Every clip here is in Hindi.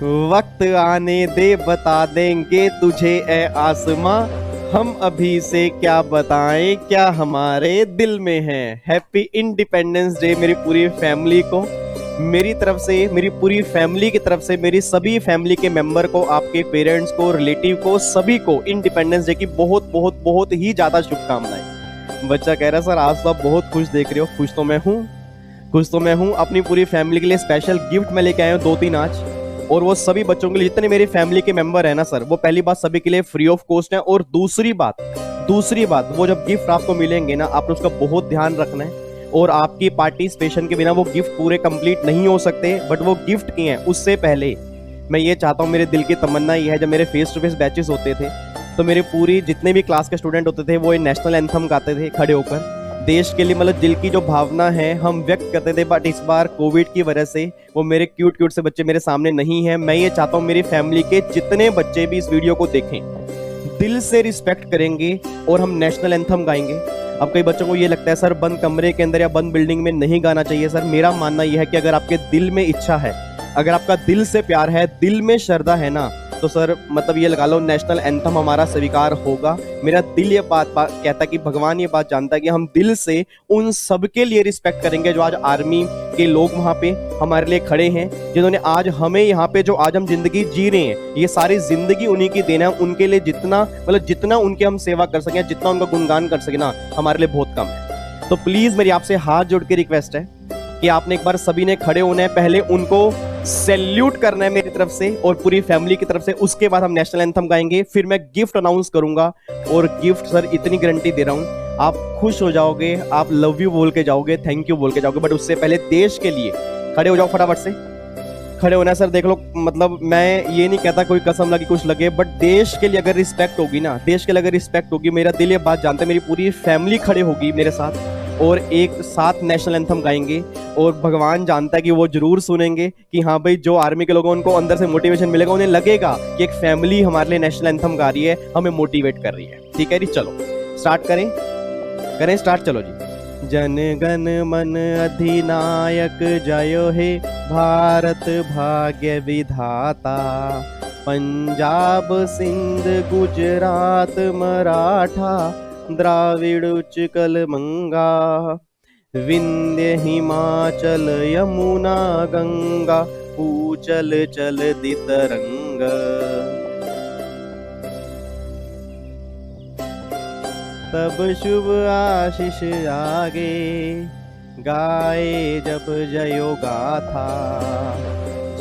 वक्त आने दे बता देंगे तुझे ए आसमां, हम अभी से क्या बताएं क्या हमारे दिल में है। हैप्पी इंडिपेंडेंस डे मेरी पूरी फैमिली को, मेरी तरफ से, मेरी पूरी फैमिली की तरफ से, मेरी सभी फैमिली के मेंबर को, आपके पेरेंट्स को, रिलेटिव को, सभी को इंडिपेंडेंस डे की बहुत बहुत बहुत ही ज्यादा शुभकामनाएं। बच्चा कह रहा है सर आज तो आप बहुत खुश देख रहे हो। खुश तो मैं हूँ, खुश तो मैं हूँ। अपनी पूरी फैमिली के लिए स्पेशल गिफ्ट मैं लेके आया हूँ 2-3 आज, और वो सभी बच्चों के लिए जितने मेरी फैमिली के मेंबर है ना सर, वो पहली बात सभी के लिए फ्री ऑफ कॉस्ट है। और दूसरी बात वो जब गिफ्ट आपको मिलेंगे ना, आपने उसका बहुत ध्यान रखना है। और आपकी पार्टिसिपेशन के बिना वो गिफ्ट पूरे कंप्लीट नहीं हो सकते। बट वो गिफ्ट किए हैं उससे पहले मैं ये चाहता हूँ, मेरे दिल की तमन्ना ये है, जब मेरे फेस टू फेस बैचेस होते थे तो मेरे पूरी जितने भी क्लास के स्टूडेंट होते थे वो नेशनल एंथम गाते थे खड़े होकर, देश के लिए। मतलब दिल की जो भावना है हम व्यक्त करते थे। बट इस बार कोविड की वजह से वो मेरे क्यूट क्यूट से बच्चे मेरे सामने नहीं है। मैं ये चाहता हूँ मेरी फैमिली के जितने बच्चे भी इस वीडियो को देखें, दिल से रिस्पेक्ट करेंगे और हम नेशनल एंथम गाएंगे। अब कई बच्चों को ये लगता है सर बंद कमरे के अंदर या बंद बिल्डिंग में नहीं गाना चाहिए। सर मेरा मानना यह है कि अगर आपके दिल में इच्छा है, अगर आपका दिल से प्यार है, दिल में श्रद्धा है ना, तो सर मतलब ये लगा लो नेशनल एंथम हमारा स्वीकार होगा। मेरा दिल ये बात कहता है कि भगवान ये बात जानता है कि हम दिल से उन सबके लिए रिस्पेक्ट करेंगे जो आज आर्मी के लोग वहाँ पे हमारे लिए खड़े हैं, जिन्होंने आज हमें यहाँ पे जो आज हम जिंदगी जी रहे हैं, ये सारी जिंदगी उन्हीं की देना है। उनके लिए जितना मतलब जितना उनके हम सेवा कर सकें, जितना उनका गुणगान कर सके ना, हमारे लिए बहुत कम है। तो प्लीज मेरी आपसे हाथ जोड़ के रिक्वेस्ट है कि आपने एक बार सभी ने खड़े होना है, पहले उनको सैल्यूट करना है मेरी तरफ से और पूरी फैमिली की तरफ से। उसके बाद हम नेशनल एंथम गाएंगे, फिर मैं गिफ्ट अनाउंस करूंगा। और गिफ्ट सर इतनी गारंटी दे रहा हूं, आप खुश हो जाओगे, आप लव यू बोल के जाओगे, थैंक यू बोल के जाओगे। बट उससे पहले देश के लिए खड़े हो जाओ, फटाफट से खड़े होना है सर। देख लो, मतलब मैं ये नहीं कहता कोई कसम लगी कुछ लगे, बट देश के लिए अगर रिस्पेक्ट होगी ना, देश के लिए अगर रिस्पेक्ट होगी, मेरा दिल ये बात जानता है, मेरी पूरी फैमिली खड़े होगी मेरे साथ और एक साथ नेशनल एंथम गाएंगे। और भगवान जानता है कि वो जरूर सुनेंगे कि हाँ भाई जो आर्मी के लोग हैं उनको अंदर से मोटिवेशन मिलेगा, उन्हें लगेगा कि एक फैमिली हमारे लिए नेशनल एंथम गा रही है, हमें मोटिवेट कर रही है। ठीक है जी, चलो स्टार्ट करें स्टार्ट। चलो जी। जन गण मन अधिनायक जय हे भारत भाग्य विधाता, पंजाब सिंध गुजरात मराठा द्राविड़ उत्कल गंगा, विंध्य हिमाचल यमुना गंगा, पूचल चलति तरंग। तब शुभ आशीष आगे गाए जब जयो गाथा,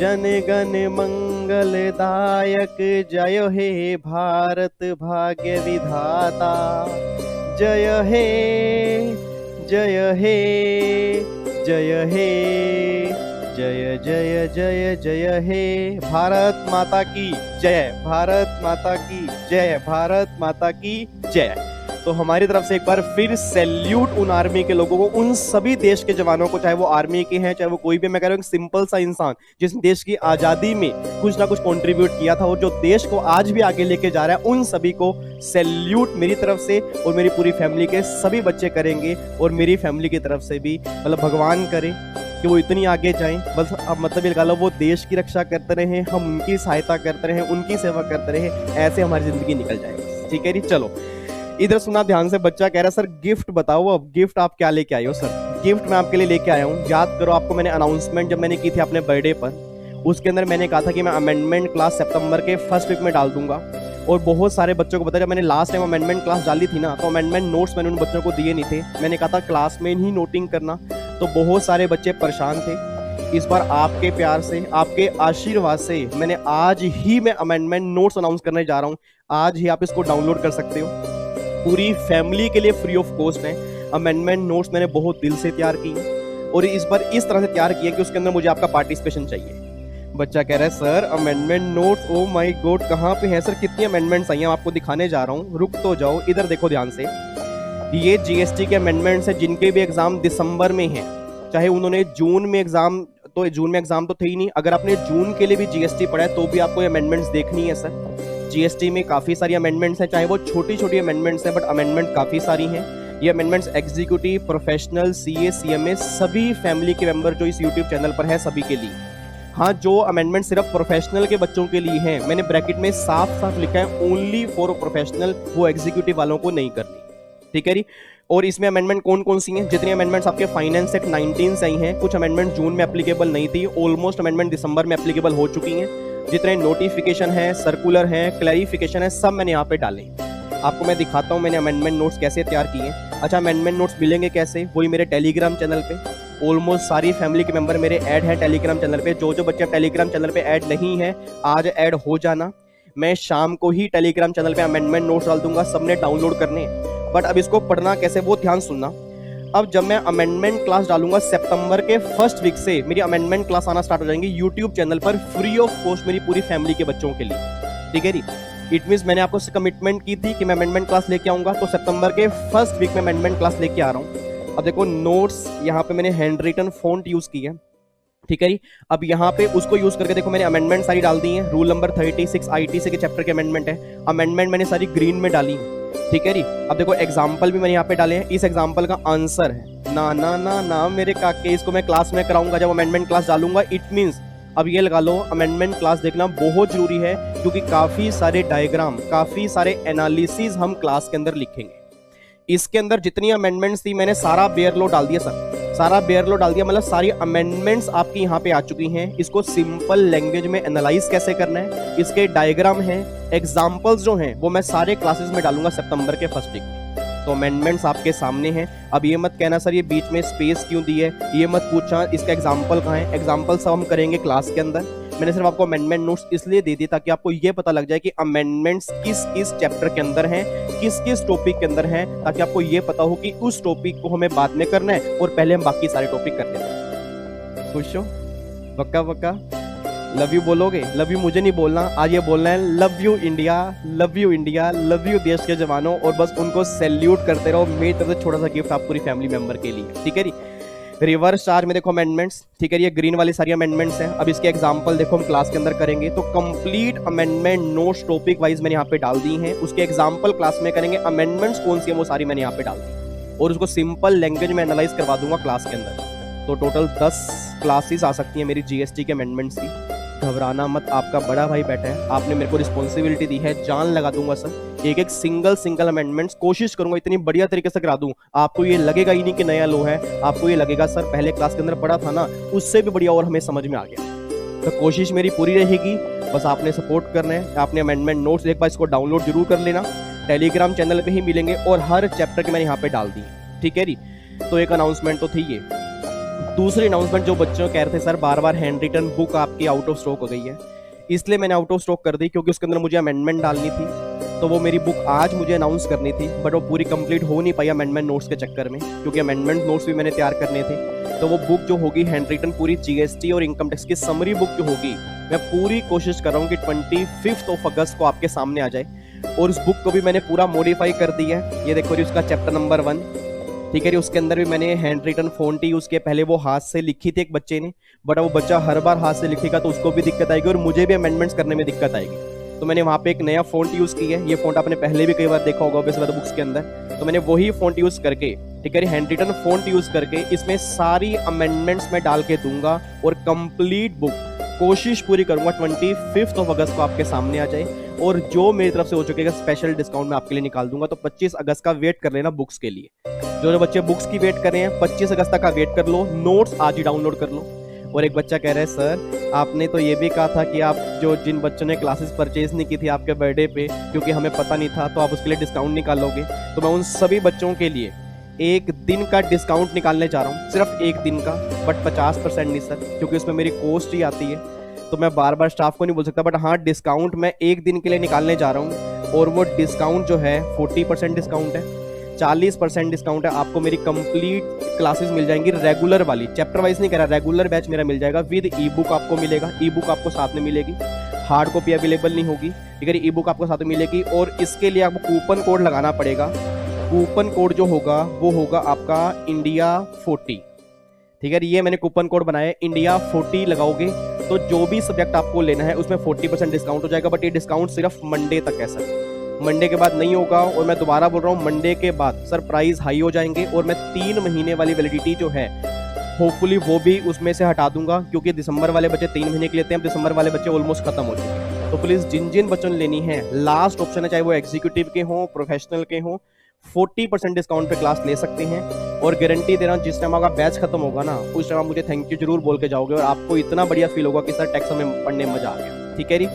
जन गण मंगलदायक जय हे भारत भाग्य विधाता, जय हे जय हे जय हे जय जय जय जय हे भारत माता की जय, भारत माता की जय, भारत माता की जय। तो हमारी तरफ से एक बार फिर सैल्यूट उन आर्मी के लोगों को, उन सभी देश के जवानों को, चाहे वो आर्मी के हैं, चाहे वो कोई भी, मैं कह रहा हूँ सिंपल सा इंसान जिसने देश की आजादी में कुछ ना कुछ कंट्रीब्यूट किया था और जो देश को आज भी आगे लेके जा रहा है, उन सभी को सैल्यूट मेरी तरफ से और मेरी पूरी फैमिली के सभी बच्चे करेंगे। और मेरी फैमिली की तरफ से भी मतलब भगवान करे कि वो इतनी आगे जाएं, बस अब मतलब ये लगा लो वो देश की रक्षा करते रहे, हम उनकी सहायता करते रहे, उनकी सेवा करते रहे, ऐसे हमारी जिंदगी निकल जाए। ठीक है जी, चलो इधर सुना ध्यान से। बच्चा कह रहा है सर गिफ्ट बताओ, अब गिफ्ट आप क्या लेके आए हो? सर गिफ्ट मैं आपके लिए लेके आया हूँ। याद करो, आपको मैंने अनाउंसमेंट जब मैंने की थी अपने बर्थडे पर, उसके अंदर मैंने कहा था कि मैं अमेंडमेंट क्लास सितंबर के फर्स्ट वीक में डाल दूंगा। और बहुत सारे बच्चों को बताया, जब मैंने लास्ट टाइम अमेंडमेंट क्लास डाली थी ना, तो अमेंडमेंट नोट्स मैंने उन बच्चों को दिए नहीं थे। मैंने कहा था क्लास में ही नोटिंग करना, तो बहुत सारे बच्चे परेशान थे। इस बार आपके प्यार से, आपके आशीर्वाद से मैंने आज ही मैं अमेंडमेंट नोट्स अनाउंस करने जा रहा हूँ। आज ही आप इसको डाउनलोड कर सकते हो, पूरी फैमिली के लिए फ्री ऑफ कॉस्ट है। अमेंडमेंट नोट्स मैंने बहुत दिल से तैयार की और इस बार इस तरह से तैयार किया कि उसके अंदर मुझे आपका पार्टिसिपेशन चाहिए। बच्चा कह रहा है sir amendment notes, oh my God कहाँ पे हैं सर? कितनी अमेंडमेंट्स आई हैं, आपको दिखाने जा रहा हूँ, रुक तो जाओ, इधर देखो ध्यान से। ये जीएसटी के अमेंडमेंट्स हैं जिनके भी एग्जाम दिसंबर में हैं, चाहे उन्होंने जून में एग्जाम तो थे ही नहीं। अगर आपने जून के लिए भी जीएसटी पढ़ा है तो भी आपको अमेंडमेंट्स देखनी है सर। जीएसटी में काफी सारी अमेंडमेंट्स हैं, चाहे वो छोटी छोटी अमेंडमेंट्स हैं, बट अमेंडमेंट काफी सारी हैं। ये amendments executive, professional, CA, CMA, सभी फैमिली के मेंबर जो इस यूट्यूब चैनल पर है, सभी के लिए हाँ, जो अमेंडमेंट सिर्फ प्रोफेशनल के बच्चों के लिए हैं, मैंने ब्रैकेट में साफ साफ लिखा है ओनली फॉर प्रोफेशनल, वो एग्जीक्यूटिव वालों को नहीं करनी, ठीक है जी। और इसमें अमेंडमेंट कौन कौन सी हैं? जितनी अमेंडमेंट्स आपके फाइनेंस एक्ट 19 से आई हैं, कुछ अमेंडमेंट जून में एप्लीकेबल नहीं थी, ऑलमोस्ट अमेंडमेंट दिसंबर में एप्लीकेबल हो चुकी हैं। जितने नोटिफिकेशन है, सर्कुलर है, क्लैरिफिकेशन है, सब मैंने यहाँ पे डाले। आपको मैं दिखाता हूँ मैंने अमेंडमेंट नोट्स कैसे तैयार किए हैं। अच्छा, अमेंडमेंट नोट्स मिलेंगे कैसे? वही मेरे टेलीग्राम चैनल पे ऑलमोस्ट सारी फैमिली के मेंबर मेरे ऐड हैं टेलीग्राम चैनल पे। जो बच्चे टेलीग्राम चैनल पे ऐड नहीं है, आज ऐड हो जाना। मैं शाम को ही टेलीग्राम चैनल पे अमेंडमेंट नोट्स डाल दूंगा, सबने डाउनलोड करने। बट अब इसको पढ़ना कैसे, वो ध्यान सुनना। अब जब मैं अमेंडमेंट क्लास डालूंगा सितंबर के फर्स्ट वीक से मेरी अमेंडमेंट क्लास आना स्टार्ट हो जाएंगी यूट्यूब चैनल पर, फ्री ऑफ कॉस्ट मेरी पूरी फैमिली के बच्चों के लिए, ठीक है जी। इट मींस मैंने आपको कमिटमेंट की थी कि मैं अमेंडमेंट क्लास लेके आऊंगा, तो सितंबर के फर्स्ट वीक में अमेंडमेंट क्लास लेके आ रहा हूँ। अब देखो नोट्स यहाँ पे मैंने हैंड रिटन फॉन्ट यूज की है, ठीक है जी। अब यहाँ पे उसको यूज करके देखो मैंने अमेंडमेंट सारी डाल दी है। रूल नंबर 36 आईटीसी के चैप्टर के अमेंडमेंट है, अमेंडमेंट मैंने सारी ग्रीन में डाली है, ठीक है जी। अब देखो एग्जाम्पल भी मैंने यहाँ पे डाले हैं। इस एग्जाम्पल का आंसर है ना ना ना ना मेरे काके, इसको मैं क्लास में कराऊंगा जब अमेंडमेंट क्लास डालूंगा। इट मींस अब ये लगा लो अमेंडमेंट क्लास देखना बहुत जरूरी है, क्योंकि काफी सारे डायग्राम, काफी सारे एनालिसिस हम क्लास के अंदर लिखेंगे। इसके अंदर जितनी अमेंडमेंट्स थी मैंने सारा बेयर लो डाल दिया सर, सारा बेयर लो डाल दिया, मतलब सारी अमेंडमेंट्स आपकी यहाँ पे आ चुकी हैं। इसको सिंपल लैंग्वेज में एनालाइज कैसे करना है, इसके डायग्राम हैं, एग्जाम्पल्स जो हैं वो मैं सारे क्लासेस में डालूंगा सितंबर के फर्स्ट वीक में। तो अमेंडमेंट्स आपके सामने हैं। अब ये मत कहना सर ये बीच में स्पेस क्यों दी है, ये मत पूछना इसका एग्जाम्पल कहाँ है। एग्जाम्पल सब हम करेंगे क्लास के अंदर। मैंने सिर्फ आपको अमेंडमेंट नोट्स इसलिए दे दी ताकि आपको ये पता लग जाए कि अमेंडमेंट्स किस किस चैप्टर के अंदर हैं, किस किस टॉपिक के अंदर हैं, ताकि आपको ये पता हो कि उस टॉपिक को हमें बाद में करना है और पहले हम बाकी सारे टॉपिक कर लेते हैं। खुश हो? पक्का पक्का लव यू बोलोगे? लव यू मुझे नहीं बोलना, आज ये बोलना है love you India, love you India, love you देश के जवानों, और बस उनको सैल्यूट करते रहो। मेरी तरफ से छोटा सा गिफ्ट आप पूरी फैमिली मेंबर के लिए, ठीक है जी। रिवर्स चार्ज में देखो अमेंडमेंट्स, ठीक है, ये ग्रीन वाली सारी अमेंडमेंट्स हैं। अब इसके एग्जांपल देखो हम क्लास के अंदर करेंगे, तो complete amendment notes topic wise मैंने यहाँ पे डाल दी हैं। उसके एग्जांपल क्लास में करेंगे, अमेंडमेंट्स कौन सी है वो सारी मैंने यहाँ पे डाल दी, और उसको सिंपल लैंग्वेज में एनालाइज करवा दूंगा क्लास के अंदर। तो टोटल 10 क्लासेस आ सकती हैं मेरी जीएसटी के अमेंडमेंट्स की। घबराना मत, आपका बड़ा भाई बैठा है, आपने मेरे को रिस्पॉन्सिबिलिटी दी है, जान लगा दूंगा सर। एक एक सिंगल अमेंडमेंट्स कोशिश करूंगा इतनी बढ़िया तरीके से करा दूं, आपको ये लगेगा ही नहीं कि नया लो है, आपको ये लगेगा सर पहले क्लास के अंदर पढ़ा था ना, उससे भी बढ़िया और हमें समझ में आ गया। तो कोशिश मेरी पूरी रहेगी, बस आपने सपोर्ट करना है। आपने अमेंडमेंट नोट्स एक बार इसको डाउनलोड जरूर कर लेना, टेलीग्राम चैनल पे ही मिलेंगे, और हर चैप्टर के मैंने यहाँ पे डाल दी, ठीक है जी। तो एक अनाउंसमेंट तो थी ये। दूसरी अनाउंसमेंट, जो बच्चों कह रहे थे सर बार बार हैंड रिटन बुक आपकी आउट ऑफ स्टॉक हो गई है, इसलिए मैंने आउट ऑफ स्टॉक कर दी क्योंकि उसके अंदर मुझे अमेंडमेंट डालनी थी। तो वो मेरी बुक आज मुझे अनाउंस करनी थी, बट वो पूरी कंप्लीट हो नहीं पाई अमेंडमेंट नोट्स के चक्कर में, क्योंकि अमेंडमेंट नोट्स भी मैंने तैयार करने थे। तो वो बुक जो होगी हैंड रिटन पूरी जीएसटी और इनकम टैक्स की समरी बुक जो होगी, मैं पूरी कोशिश कर रहा हूँ कि 25 अगस्त को आपके सामने आ जाए। और उस बुक को भी मैंने पूरा मॉडिफाई कर दिया है। ये देखो जी उसका चैप्टर नंबर 1, ठीक है जी, उसके अंदर भी मैंने हैंड रिटन फॉन्ट यूज किया। पहले वो हाथ से लिखी थी एक बच्चे ने, बट वो बच्चा हर बार हाथ से लिखेगा तो उसको भी दिक्कत आएगी और मुझे भी अमेंडमेंट्स करने में दिक्कत आएगी। तो मैंने वहाँ पे एक नया फॉन्ट यूज किया है। ये फॉन्ट आपने पहले भी कई बार देखा होगा ऑब्वियसली बुक्स के अंदर, तो मैंने वही फॉन्ट यूज करके, ठीक है, हैंड रिटन फॉन्ट यूज करके इसमें सारी अमेंडमेंट्स में डाल के दूंगा और कंप्लीट बुक कोशिश पूरी करूंगा 25 अगस्त को आपके सामने आ जाए। और जो मेरी तरफ से हो चुकेगा स्पेशल डिस्काउंट मैं आपके लिए निकाल दूंगा। तो 25 अगस्त का वेट कर लेना बुक्स के लिए। जो बच्चे बुक्स की वेट कर रहे हैं 25 अगस्त तक का वेट कर लो, नोट्स आज ही डाउनलोड कर लो। और एक बच्चा कह रहा है सर आपने तो ये भी कहा था कि आप जो जिन बच्चों ने क्लासेस परचेज नहीं की थी आपके बर्थडे पे, क्योंकि हमें पता नहीं था, तो आप उसके लिए डिस्काउंट निकालोगे। तो मैं उन सभी बच्चों के लिए एक दिन का डिस्काउंट निकालने जा रहा हूँ, सिर्फ एक दिन का, बट 50% नहीं सर, क्योंकि उसमें मेरी कॉस्ट ही आती है। तो मैं बार बार स्टाफ को नहीं बोल सकता, बट हाँ डिस्काउंट मैं एक दिन के लिए निकालने जा रहा हूँ। और वो डिस्काउंट जो है 40% डिस्काउंट है, 40% डिस्काउंट है। आपको मेरी कंप्लीट क्लासेस मिल जाएंगी रेगुलर वाली, चैप्टर वाइज नहीं कह रहा, रेगुलर बैच मेरा मिल जाएगा। विद ई बुक आपको मिलेगा, ई बुक आपको साथ में मिलेगी, हार्ड कॉपी अवेलेबल नहीं होगी, ठीक है, ई बुक आपको साथ में मिलेगी। और इसके लिए आपको कूपन कोड लगाना पड़ेगा। कूपन कोड जो होगा वो होगा आपका इंडिया 40, ठीक है। ये मैंने कूपन कोड बनाया है, इंडिया 40 लगाओगे तो जो भी सब्जेक्ट आपको लेना है उसमें 40% डिस्काउंट हो जाएगा। बट ये डिस्काउंट सिर्फ मंडे तक है सर, मंडे के बाद नहीं होगा। और मैं दोबारा बोल रहा हूँ, मंडे के बाद सर प्राइस हाई हो जाएंगे। और मैं 3 महीने वाली वैलिडिटी जो है होपफुली वो भी उसमें से हटा दूंगा, क्योंकि दिसंबर वाले बच्चे 3 महीने के लेते हैं, अब दिसंबर वाले बच्चे ऑलमोस्ट खत्म हो चुके हैं। तो प्लीज जिन जिन बच्चों ने लेनी है, लास्ट ऑप्शन है, चाहे वो एग्जीक्यूटिव के हों, प्रोफेशनल के हों, 40% डिस्काउंट पे क्लास ले सकते हैं। और गारंटी दे रहा हूँ, जिस टाइम आपका बैच खत्म होगा ना, उस टाइम आप मुझे थैंक यू जरूर बोल के जाओगे और आपको इतना बढ़िया फील होगा कि सर टैक्स में पढ़ने में मजा आ गया। ठीक है जी।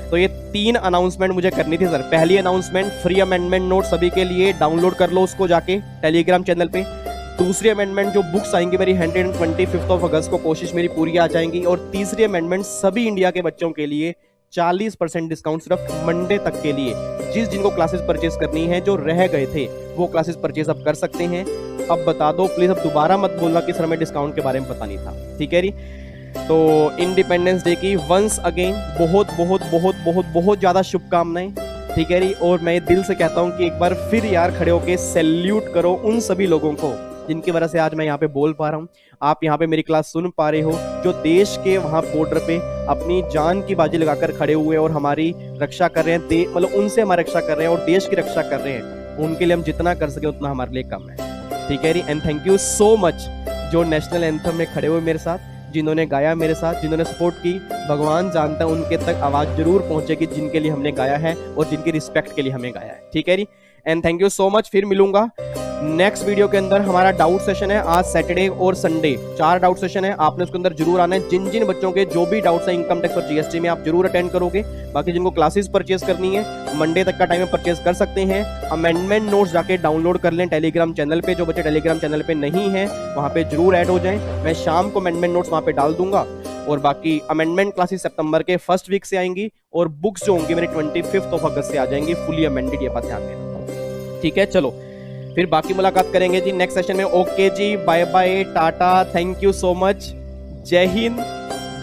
तो ये 3 अनाउंसमेंट मुझे करनी थी सर। पहली अनाउंसमेंट, फ्री अमेंडमेंट नोट सभी के लिए, डाउनलोड कर लो उसको जाके टेलीग्राम चैनल पे। दूसरी अमेंडमेंट, जो बुक्स आएंगी मेरी 125 अगस्त को, कोशिश मेरी पूरी आ जाएंगी। और तीसरी अमेंडमेंट, सभी इंडिया के बच्चों के लिए 40% डिस्काउंट सिर्फ मंडे तक के लिए। जिनको क्लासेस परचेज करनी है, जो रह गए थे, वो क्लासेस परचेज अब कर सकते हैं। अब बता दो प्लीज, अब दोबारा मत बोलना कि सर हमें डिस्काउंट के बारे में पता नहीं था। ठीक है जी। तो इंडिपेंडेंस डे की वंस अगेन बहुत बहुत बहुत बहुत बहुत ज्यादा शुभकामनाएं। ठीक है जी। और मैं दिल से कहता हूं कि एक बार फिर यार खड़े होके सैल्यूट करो उन सभी लोगों को जिनकी वजह से आज मैं यहाँ पे बोल पा रहा हूँ, आप यहाँ पे मेरी क्लास सुन पा रहे हो, जो देश के वहां बॉर्डर पे अपनी जान की बाजी लगाकर खड़े हुए और हमारी रक्षा कर रहे हैं, मतलब उनसे हमारी रक्षा कर रहे हैं और देश की रक्षा कर रहे हैं। उनके लिए हम जितना कर सके उतना हमारे लिए कम है। ठीक है जी। And thank you so much जो नेशनल एंथम में खड़े हुए मेरे साथ, जिन्होंने गाया मेरे साथ, जिन्होंने सपोर्ट की। भगवान जानता है उनके तक आवाज जरूर पहुंचेगी जिनके लिए हमने गाया है और जिनकी रिस्पेक्ट के लिए हमें गाया है। ठीक है जी। And thank you so much. फिर मिलूंगा नेक्स्ट वीडियो के अंदर। हमारा डाउट सेशन है आज सैटरडे और संडे, 4 डाउट सेशन है, आपने उसके अंदर जरूर आना है। जिन जिन बच्चों के जो भी डाउट्स है इनकम टैक्स और जीएसटी में, आप जरूर अटेंड करोगे। बाकी जिनको क्लासेस परचेज करनी है, मंडे तक का टाइम में परचेज कर सकते हैं। अमेंडमेंट नोट्स जाके डाउनलोड कर लें टेलीग्राम चैनल पे। जो बच्चे टेलीग्राम चैनल पे नहीं है वहां पे जरूर ऐड हो जाएं। मैं शाम को अमेंडमेंट नोट्स वहां पे डाल दूंगा। और बाकी अमेंडमेंट क्लासेस सितंबर के फर्स्ट वीक से आएंगी और बुक्स जो होंगी मेरी 25 अगस्त से आ जाएंगी, फुली अमेंडेड। ये बात ध्यान देना। ठीक है, चलो फिर बाकी मुलाकात करेंगे जी नेक्स्ट सेशन में। ओके जी, bye bye, tata, thank you so much. जय हिंद,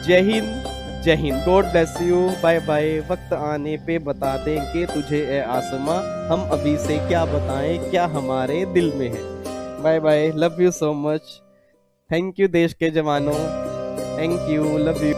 जय हिंद, जय हिंद। God bless you, bye bye. वक्त आने पे बता देंगे तुझे ए आसमां, हम अभी से क्या बताएं क्या हमारे दिल में है। Bye bye, love you so much. Thank you देश के जवानों, थैंक यू, लव यू।